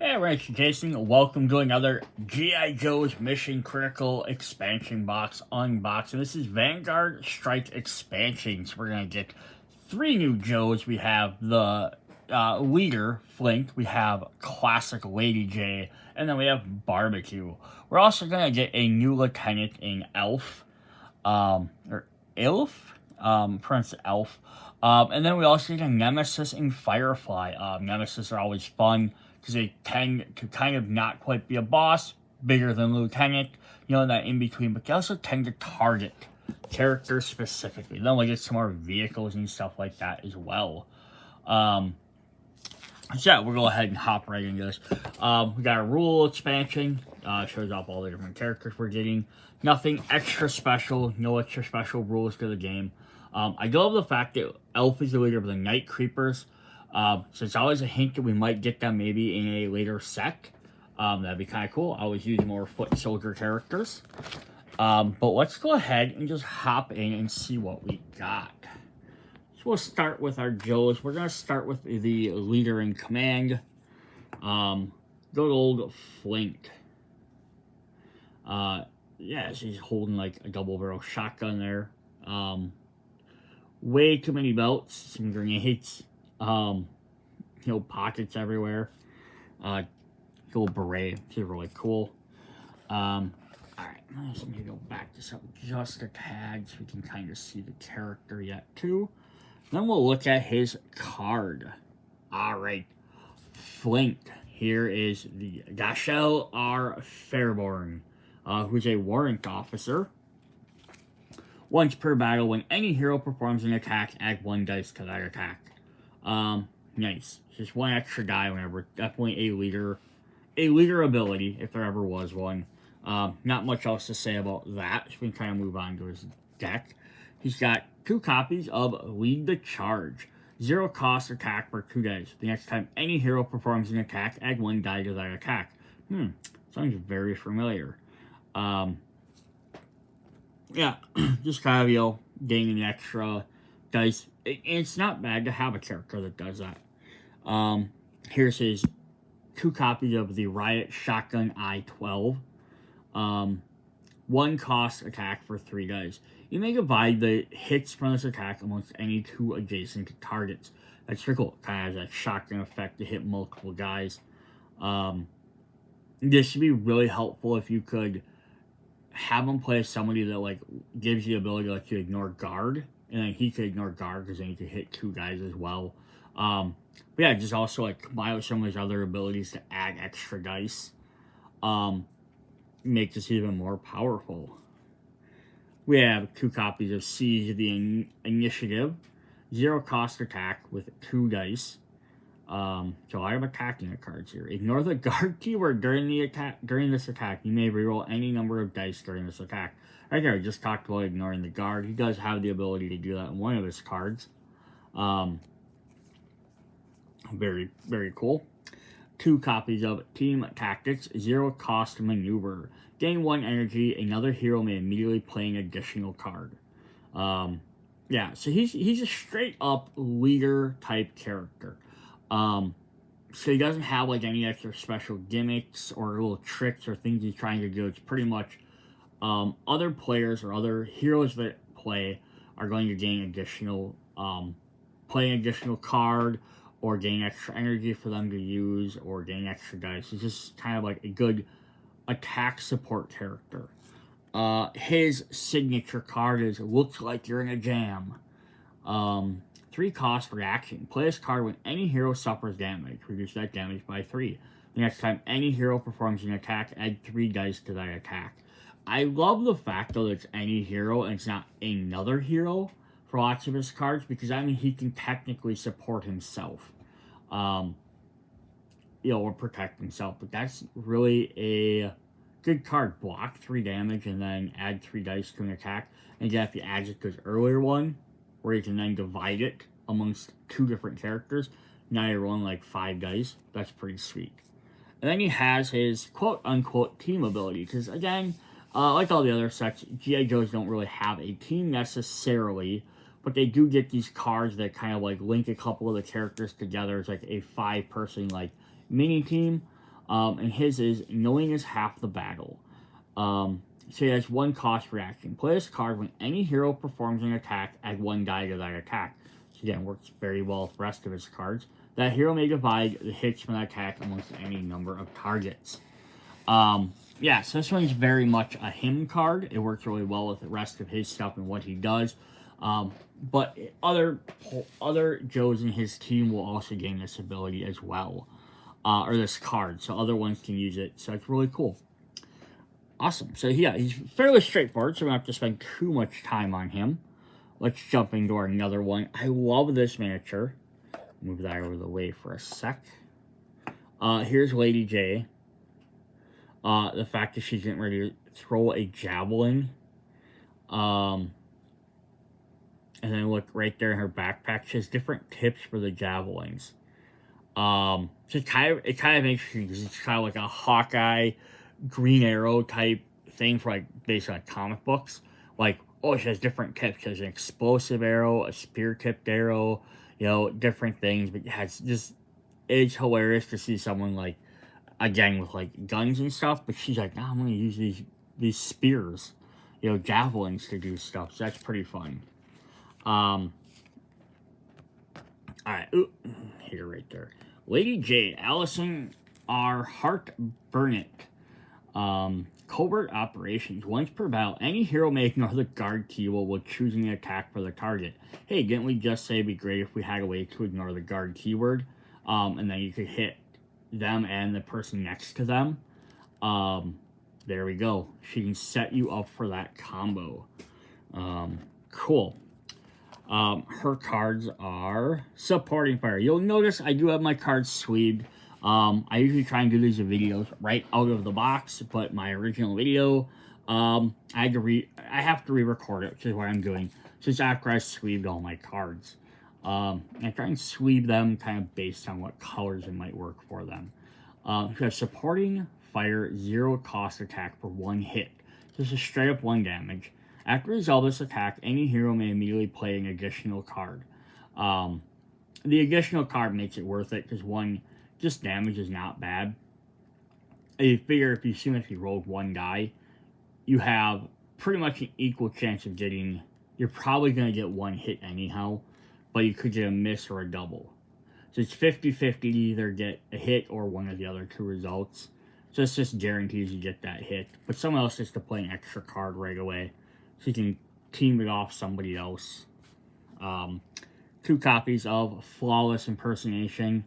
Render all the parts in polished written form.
Hey, Ranch Jason, welcome to another G.I. Joe's Mission Critical expansion box unboxing. This is Vanguard Strike expansions. We're going to get 3 new Joes. We have the leader, Flint. We have classic Lady Jaye. And then we have Barbecue. We're also going to get a new lieutenant in Elf. Or Aleph? Prince Elf. And then we also get a Nemesis and Firefly. Nemesis are always fun, because they tend to kind of not quite be a boss, bigger than Lieutenant, that in between, but they also tend to target characters specifically. Then we get some more vehicles and stuff like that as well. So yeah, we'll go ahead and hop right into this. We got a rule expansion, shows off all the different characters we're getting. Nothing extra special, no extra special rules to the game. I do love the fact that Elf is the leader of the Night Creepers. So it's always a hint that we might get them maybe in a later set. That'd be kind of cool. I always use more foot soldier characters. But let's go ahead and just hop in and see what we got. So we'll start with our Joes. We're going to start with the leader in command. Good old Flint. Yeah, she's holding like a double barrel shotgun there. Way too many belts, some grenades. Pockets everywhere. Little beret, which is really cool. Alright, let's maybe go back to something just a tad so we can kind of see the character yet too. Then we'll look at his card. Alright, Flint. Here is the Gashel R. Fairborn, who's a warrant officer. Once per battle, when any hero performs an attack, add 1 dice to that attack. Nice. Just 1 extra die whenever. Definitely a leader ability, if there ever was one. Not much else to say about that. So we can kind of move on to his deck. He's got 2 copies of Lead the Charge. 0 cost attack for 2 dice. The next time any hero performs an attack, add 1 die to that attack. Sounds very familiar. Yeah, just kind of, gaining the extra dice. It's not bad to have a character that does that. Here's his 2 copies of the Riot Shotgun I-12. 1 cost attack for 3 dice. You may divide the hits from this attack amongst any 2 adjacent targets. That's pretty cool. Kind of has that shotgun effect to hit multiple guys. This should be really helpful if you could have him play as somebody that gives you the ability to let you ignore guard. And then he could ignore guard because then he could hit 2 guys as well. But yeah, just also combine with some of his other abilities to add extra dice. Make this even more powerful. We have 2 copies of Siege of the Initiative. 0 cost attack with 2 dice. So I have attacking cards here. Ignore the guard keyword during this attack. You may reroll any number of dice during this attack. Right there, I just talked about ignoring the guard. He does have the ability to do that in one of his cards. Very, very cool. 2 copies of Team Tactics, 0 cost maneuver. Gain 1 energy, another hero may immediately play an additional card. Yeah, so he's a straight up leader type character. So he doesn't have any extra special gimmicks or little tricks or things he's trying to do. It's pretty much other players or other heroes that play are going to gain additional, play an additional card or gain extra energy for them to use or gain extra dice. He's just kind of a good attack support character. His signature card is Looks Like You're in a Jam. 3 cost reaction. Play this card when any hero suffers damage. Reduce that damage by 3. The next time any hero performs an attack, add 3 dice to that attack. I love the fact, though, that it's any hero and it's not another hero for lots of his cards, because he can technically support himself. Or protect himself. But that's really a good card. Block 3 damage and then add 3 dice to an attack. And you have to add it to his earlier one, where you can then divide it amongst 2 different characters. Now you're rolling 5 dice. That's pretty sweet. And then he has his quote-unquote team ability. Because again, like all the other sets, G.I. Joes don't really have a team necessarily. But they do get these cards that kind of link a couple of the characters together. It's a 5-person mini team. And his is knowing is half the battle. So he has 1 cost reaction. Play this card when any hero performs an attack, add 1 die to that attack. So again, works very well with the rest of his cards. That hero may divide the hits from that attack amongst any number of targets. Yeah, so this one's very much a him card. It works really well with the rest of his stuff and what he does. But other Joes in his team will also gain this ability as well. Or this card, so other ones can use it. So it's really cool. Awesome. So yeah, he's fairly straightforward, so we don't have to spend too much time on him. Let's jump into our another one. I love this miniature. Move that out of the way for a sec. Here's Lady Jaye. The fact that she's getting ready to throw a javelin. And then look right there in her backpack. She has different tips for the javelins. So it's kind of interesting because it's kind of like a Hawkeye, Green Arrow type thing for like based on comic books. Like, oh, she has different tips. She has an explosive arrow, a spear tipped arrow, you know, different things. But it's hilarious to see someone like, again, with like guns and stuff. But she's like, nah, I'm gonna use these spears, you know, javelins to do stuff. So that's pretty fun. All right, here, right there. Lady Jaye, Allison R. Hart Burnett. Covert operations. Once per battle, any hero may ignore the guard keyword while choosing an attack for the target. Hey, didn't we just say it'd be great if we had a way to ignore the guard keyword? And then you could hit them and the person next to them. There we go. She can set you up for that combo. Cool. Her cards are supporting fire. You'll notice I do have my cards sleeved. I usually try and do these videos right out of the box, but my original video, I have to re-record it, which is what I'm doing, since after I sleeved all my cards. I try and sleeve them kind of based on what colors it might work for them. You have supporting fire, 0 cost attack for 1 hit. This is straight up 1 damage. After resolve this attack, any hero may immediately play an additional card. The additional card makes it worth it, because 1 just damage is not bad. You figure if you rolled 1 die, you have pretty much an equal chance of getting, you're probably going to get 1 hit anyhow, but you could get a miss or a double. So it's 50-50 to either get a hit or one of the other 2 results. So it's just guarantees you get that hit. But someone else has to play an extra card right away, so you can team it off somebody else. 2 copies of Flawless Impersonation.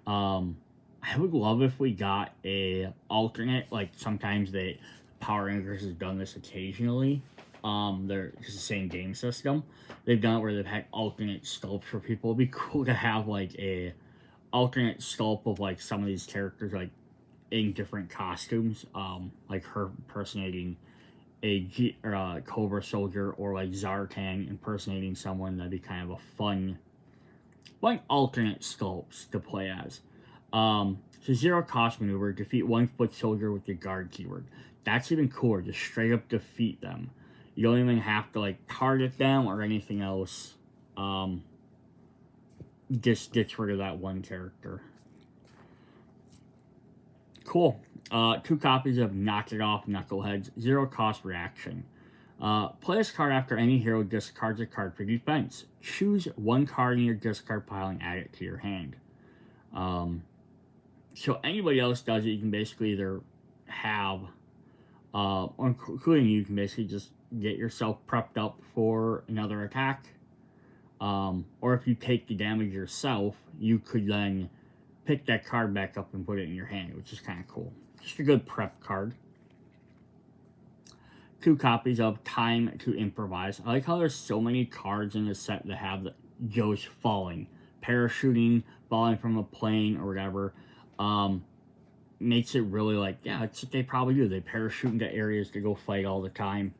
I would love if we got a alternate, like sometimes Power Rangers has done this occasionally. They're just the same game system. They've done it where they've had alternate sculpts for people. It'd be cool to have like a alternate sculpt of like some of these characters like in different costumes. Like her impersonating a Cobra soldier, or like Zartan impersonating someone. That'd be kind of a fun alternate sculpts to play as. So 0 cost maneuver, defeat 1 foot soldier with the guard keyword. That's even cooler, just straight up defeat them. You don't even have to like target them or anything else. Just gets rid of that 1 character. Cool. 2 copies of Knock It Off Knuckleheads, 0 cost reaction. Play this card after any hero discards a card for defense. Choose 1 card in your discard pile and add it to your hand. So anybody else does it, you can basically either have, or including you can basically just get yourself prepped up for another attack. Or if you take the damage yourself, you could then pick that card back up and put it in your hand, which is kind of cool. Just a good prep card. 2 copies of Time to Improvise. I like how there's so many cards in this set that have the Joe's falling, parachuting, falling from a plane or whatever. Makes it really like, yeah, it's what they probably do. They parachute into areas to go fight all the time.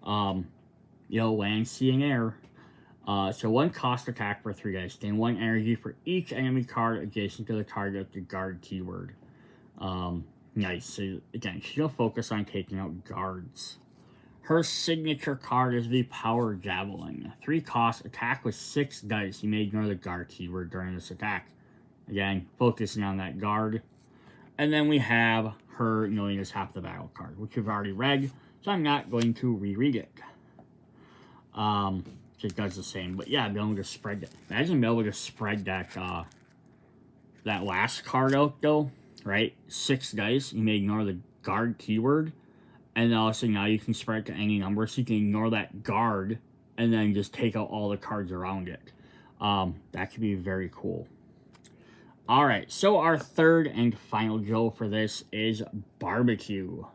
Land, sea, and air. So 1 cost attack for 3 dice. Gain 1 energy for each enemy card adjacent to the target with the guard keyword. Nice. So again, she's gonna focus on taking out guards. Her signature card is the Power Javelin. 3 cost, attack with 6 dice. You may ignore the guard keyword during this attack. Again, focusing on that guard. And then we have her knowing is half the battle card, which we've already read, so I'm not going to reread it. It does the same, but yeah, being able to spread that. Imagine being able to spread that that last card out though, right? 6 dice. You may ignore the guard keyword, and also now you can spread it to any number, so you can ignore that guard and then just take out all the cards around it. That could be very cool. All right, so our third and final Joe for this is Barbecue.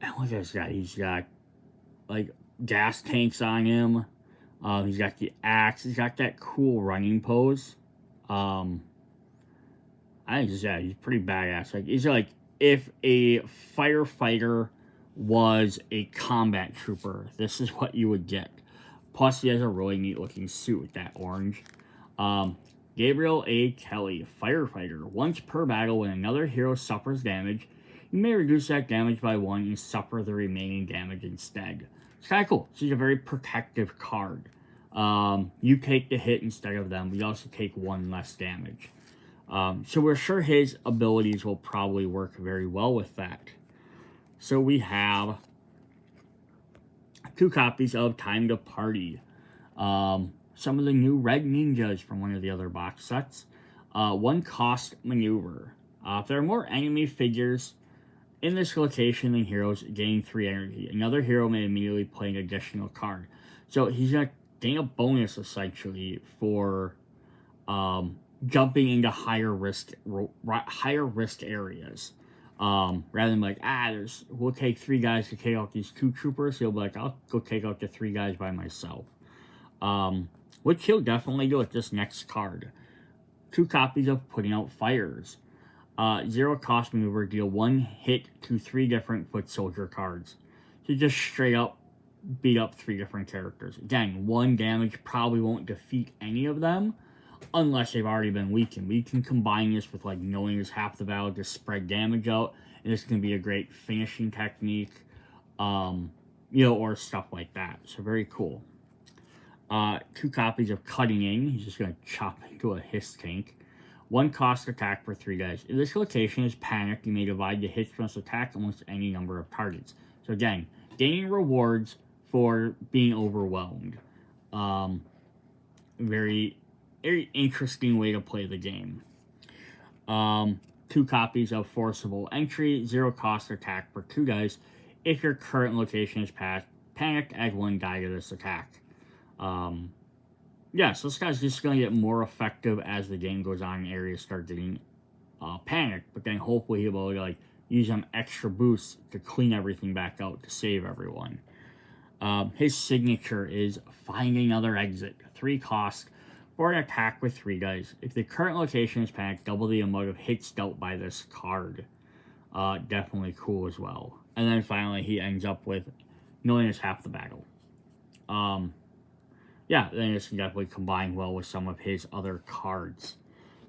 And look at this guy. He's got like gas tanks on him. He's got the axe. He's got that cool running pose. I think he's pretty badass. Like he's like if a firefighter was a combat trooper, this is what you would get. Plus, he has a really neat looking suit with that orange. Gabriel A. Kelly, firefighter. Once per battle, when another hero suffers damage, you may reduce that damage by 1 and suffer the remaining damage instead. It's kind of cool. She's a very protective card. You take the hit instead of them, but you also take 1 less damage. So we're sure his abilities will probably work very well with that. So we have 2 copies of Time to Party. Some of the new red ninjas from one of the other box sets. 1 cost maneuver. If there are more enemy figures in this location than heroes, gain 3 energy. Another hero may immediately play an additional card. So he's going to gain a bonus essentially for jumping into higher risk areas. Rather than like, we'll take 3 guys to take out these 2 troopers. He'll be like, I'll go take out the 3 guys by myself. Which he'll definitely do with this next card. 2 copies of Putting Out Fires. 0 cost maneuver, deal 1 hit to 3 different foot soldier cards. So just straight up beat up 3 different characters. Again, 1 damage probably won't defeat any of them unless they've already been weakened. We can combine this with like knowing is half the battle to spread damage out, and this can be a great finishing technique, or stuff like that. So very cool. 2 copies of Cutting In. He's just going to chop into a hiss tank. 1 cost attack for 3 guys. If this location is panicked, you may divide the hits from this attack almost any number of targets. So again, gaining rewards for being overwhelmed. Very, very interesting way to play the game. 2 copies of Forcible Entry. 0 cost attack for 2 guys. If your current location is panicked, add 1 die to this attack. So this guy's just going to get more effective as the game goes on and areas start getting panicked, but then hopefully he'll be able to like use some extra boosts to clean everything back out to save everyone. His signature is Find Another Exit. 3 cost for an attack with 3 guys. If the current location is panicked, double the amount of hits dealt by this card. Definitely cool as well. And then finally he ends up with knowing is half the battle. Then this can definitely combine well with some of his other cards.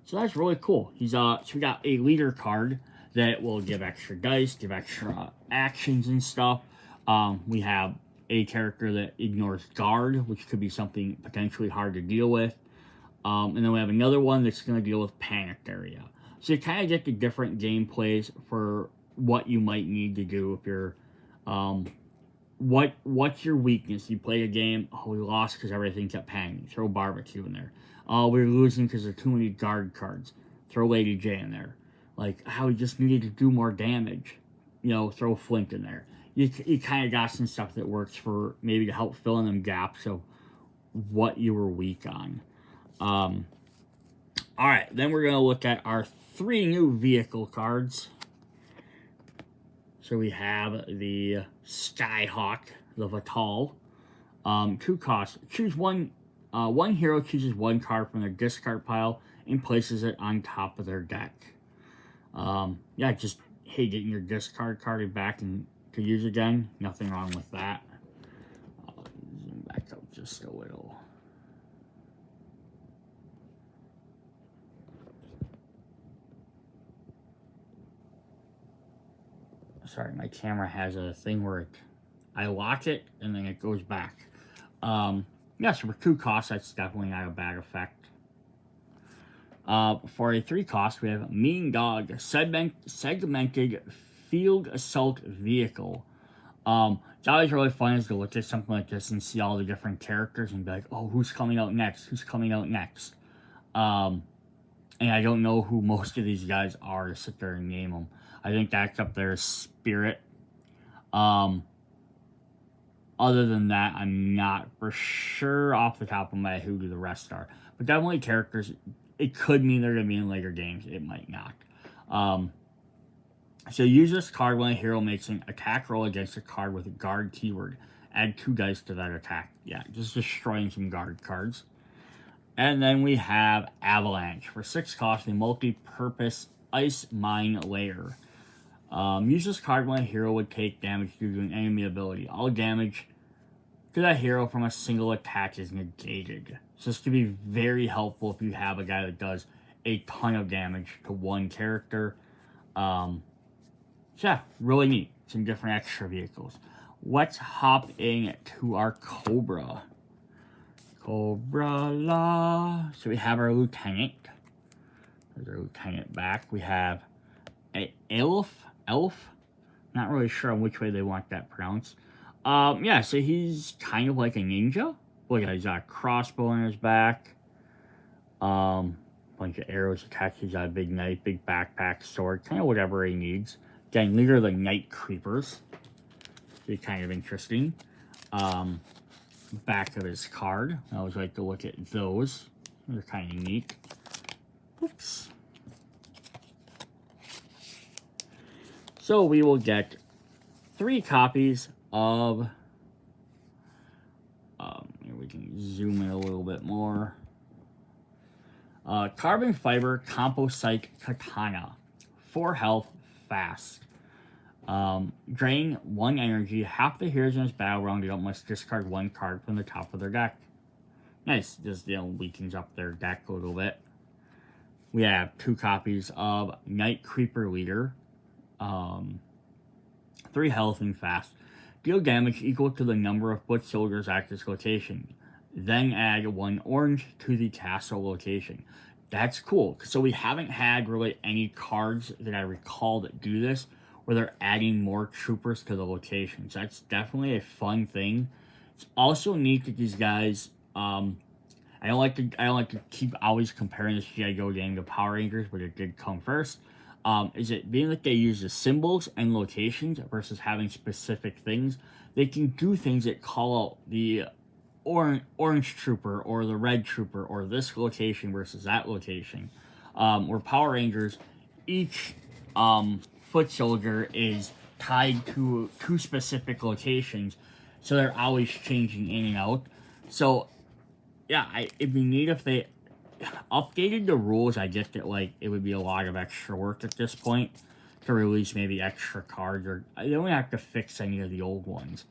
So that's really cool. So we got a leader card that will give extra dice, give extra actions and stuff. We have a character that ignores guard, which could be something potentially hard to deal with. And then we have another one that's going to deal with panicked area. So you kind of get the different gameplays for what you might need to do if you're what's your weakness? You play a game, we lost because everything kept panicking. Throw Barbecue in there. We're losing because there are too many guard cards. Throw Lady Jaye in there. Like, we just needed to do more damage. Throw Flint in there. You kind of got some stuff that works for maybe to help fill in them gaps of what you were weak on. Alright, then we're going to look at our 3 new vehicle cards. So we have the Skyhawk, the Vital. 2 costs. Choose one hero chooses 1 card from their discard pile and places it on top of their deck. Just getting your discard card back and to use again. Nothing wrong with that. I'll zoom back up just a little. Sorry, my camera has a thing where I lock it and then it goes back. So for 2 costs, that's definitely not a bad effect. For a 3 cost, we have Mean Dog, segmented field assault vehicle. It's always really fun to look at something like this and see all the different characters and be like, oh, who's coming out next? Who's coming out next? And I don't know who most of these guys are to sit there and name them. I think that's up there, Spirit. Other than that, I'm not for sure off the top of my head who the rest are. But definitely characters. It could mean they're going to be in later games. It might not. So use this card when a hero makes an attack roll against a card with a guard keyword. Add 2 dice to that attack. Yeah, just destroying some guard cards. And then we have Avalanche. For 6 cost, a multi-purpose ice mine layer. Use this card when a hero would take damage due to an enemy ability. All damage to that hero from a single attack is negated. So this could be very helpful if you have a guy that does a ton of damage to one character. So yeah, really neat. Some different extra vehicles. Let's hop in to our Cobra. Cobra La. So we have our Lieutenant. There's our Lieutenant back. We have a Aleph. Not really sure on which way they want that pronounced. Yeah, so he's kind of like a ninja. Look at, he's got a crossbow on his back. Bunch of arrows attached. He's got a big knife, big backpack, sword, kind of whatever he needs. Again, leader of the Night Creepers. Be kind of interesting. Back of his card. I always like to look at those. They're kind of neat. Oops. So we will get 3 copies of. Here we can zoom in a little bit more. Carbon Fiber Composite Katana. 4 health, fast. Drain 1 energy. Half the heroes in this battle rounded up must discard 1 card from the top of their deck. Nice. Just, weakens up their deck a little bit. We have 2 copies of Night Creeper Leader. 3 health and fast. Deal damage equal to the number of foot soldiers at this location. Then add 1 orange to the castle location. That's cool. So we haven't had really any cards that I recall that do this, where they're adding more troopers to the locations. That's definitely a fun thing. It's also neat that these guys. I don't like to keep always comparing this G.I. Joe game to Power Rangers, but it did come first. Is it being that they use the symbols and locations versus having specific things? They can do things that call out the orange trooper or the red trooper or this location versus that location. Where Power Rangers, each foot soldier is tied to 2 specific locations, so they're always changing in and out. So yeah, it'd be neat if they updated the rules. I get that it would be a lot of extra work at this point to release maybe extra cards, or they don't have to fix any of the old ones,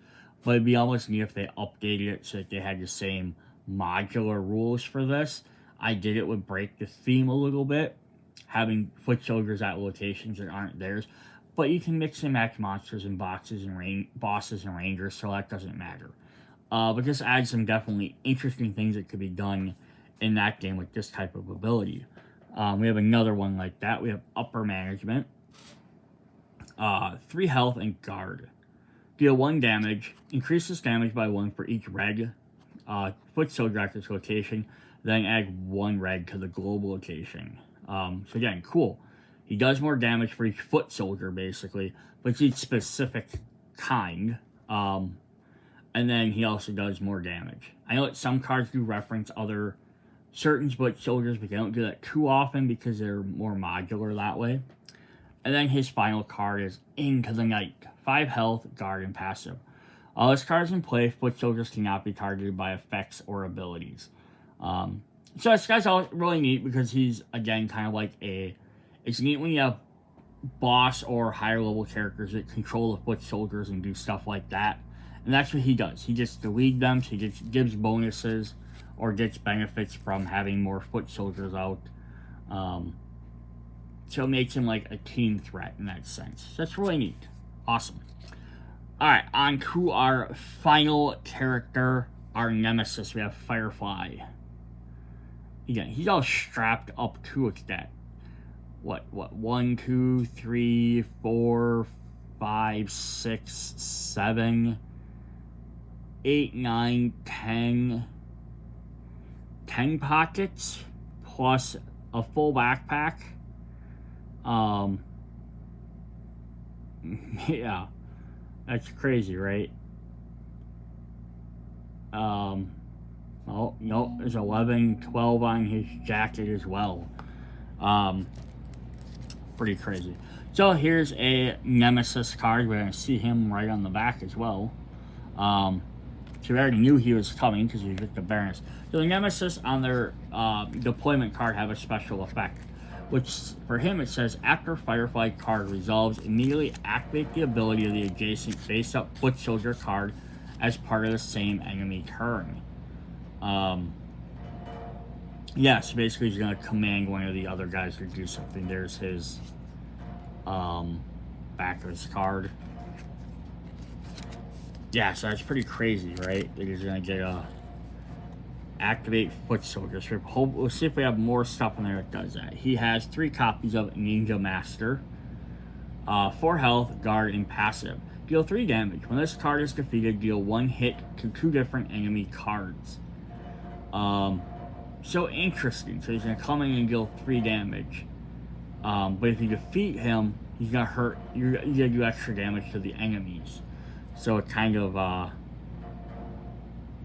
but it'd be almost neat if they updated it so that they had the same modular rules for this. I did it would break the theme a little bit, having foot soldiers at locations that aren't theirs, but you can mix and match monsters and bosses and rangers, so that doesn't matter. But this adds some definitely interesting things that could be done in that game with this type of ability. We have another one like that. We have Upper Management. 3 health and guard. Deal 1 damage. Increases damage by 1 for each red foot soldier at this location. Then add 1 red to the global location. So again, cool. He does more damage for each foot soldier, basically, but it's each specific kind. And then he also does more damage. I know that some cards do reference other certain foot soldiers, but they don't do that too often because they're more modular that way. And then his final card is Into the Night. 5 health, guard, and passive. All his cards in play, foot soldiers cannot be targeted by effects or abilities. So this guy's really neat because he's, again, kind of like it's neat when you have boss or higher level characters that control the foot soldiers and do stuff like that. And that's what he does. He gets to lead them, so he gives bonuses or gets benefits from having more foot soldiers out. So it makes him like a team threat in that sense. So that's really neat. Awesome. Alright, on to our final character, our nemesis. We have Firefly. again, he's all strapped up to it. That what 1, 2, 3, 4, 5, 6, 7, 8, 9, 10 pockets plus a full backpack. Yeah, that's crazy, right? Oh no, there's 11, 12 on his jacket as well. Pretty crazy. So here's a Nemesis card. We're gonna see him right on the back as well. So we already knew he was coming because he was with the Baroness. So the Nemesis on their deployment card have a special effect, which for him it says after Firefly card resolves, immediately activate the ability of the adjacent face-up foot soldier card as part of the same enemy turn. Yeah, so basically he's gonna command one of the other guys to do something. There's his backers card. Yeah, so that's pretty crazy, right? That he's gonna get a activate foot soldiers. We'll see if we have more stuff in there that does that. He has 3 copies of Ninja Master, 4 health, guard, and passive. Deal 3 damage. When this card is defeated, deal 1 hit to 2 different enemy cards. So interesting. So he's gonna come in and deal 3 damage. But if you defeat him, he's gonna hurt. You're gonna do extra damage to the enemies. So it kind of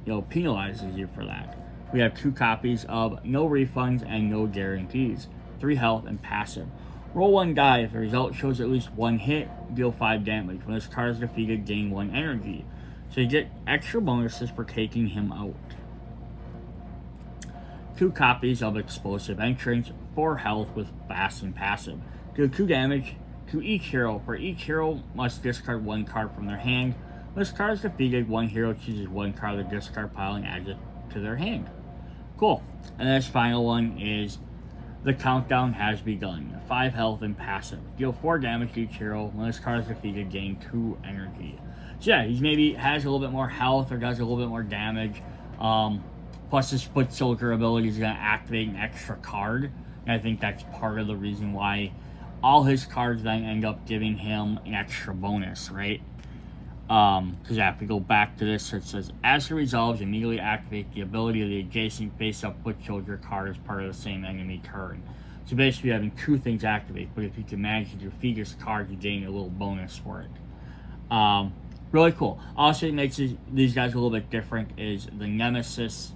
penalizes you for that. We have 2 copies of No Refunds and No Guarantees, 3 health and passive. Roll 1 die. If the result shows at least 1 hit, deal 5 damage. When this card is defeated, gain 1 energy. So you get extra bonuses for taking him out. 2 copies of Explosive Entrance, 4 health with fast and passive. Deal 2 damage to each hero. For each hero must discard 1 card from their hand. When this card is defeated, 1 hero chooses 1 card of the discard pile and adds it to their hand. Cool. And this final one is the countdown has begun. 5 health and passive. Deal 4 damage to each hero. When this card is defeated, gain 2 energy. So yeah, he's maybe has a little bit more health or does a little bit more damage. Plus his foot soldier ability is going to activate an extra card. And I think that's part of the reason why all his cards then end up giving him an extra bonus, right? Because yeah, if we go back to this, it says, as it resolves, immediately activate the ability of the adjacent face-up foot soldier card as part of the same enemy turn. So basically having 2 things activate, but if you can manage to defeat this card, you gain a little bonus for it. Really cool. Also, it makes these guys a little bit different is the Nemesis,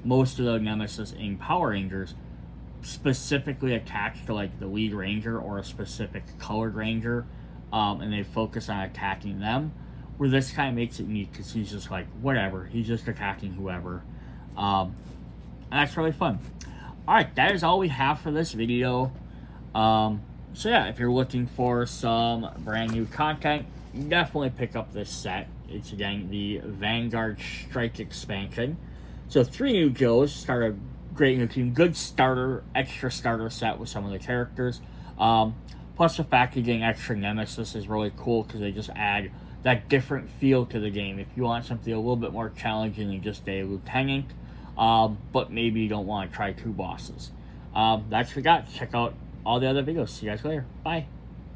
most of the Nemesis in Power Rangers specifically attached to like the lead ranger or a specific colored ranger, and they focus on attacking them. Where this kind of makes it neat because he's just like, whatever, he's just attacking whoever. And that's really fun. Alright, that is all we have for this video. So yeah, if you're looking for some brand new content, definitely pick up this set. It's again the Vanguard Strike expansion. So 3 new Joes, start a great new team. Good starter, extra starter set with some of the characters. Plus the fact you're getting extra Nemesis is really cool because they just add that different feel to the game. If you want something a little bit more challenging than just a lieutenant, but maybe you don't want to try 2 bosses. That's what we got. Check out all the other videos. See you guys later. Bye.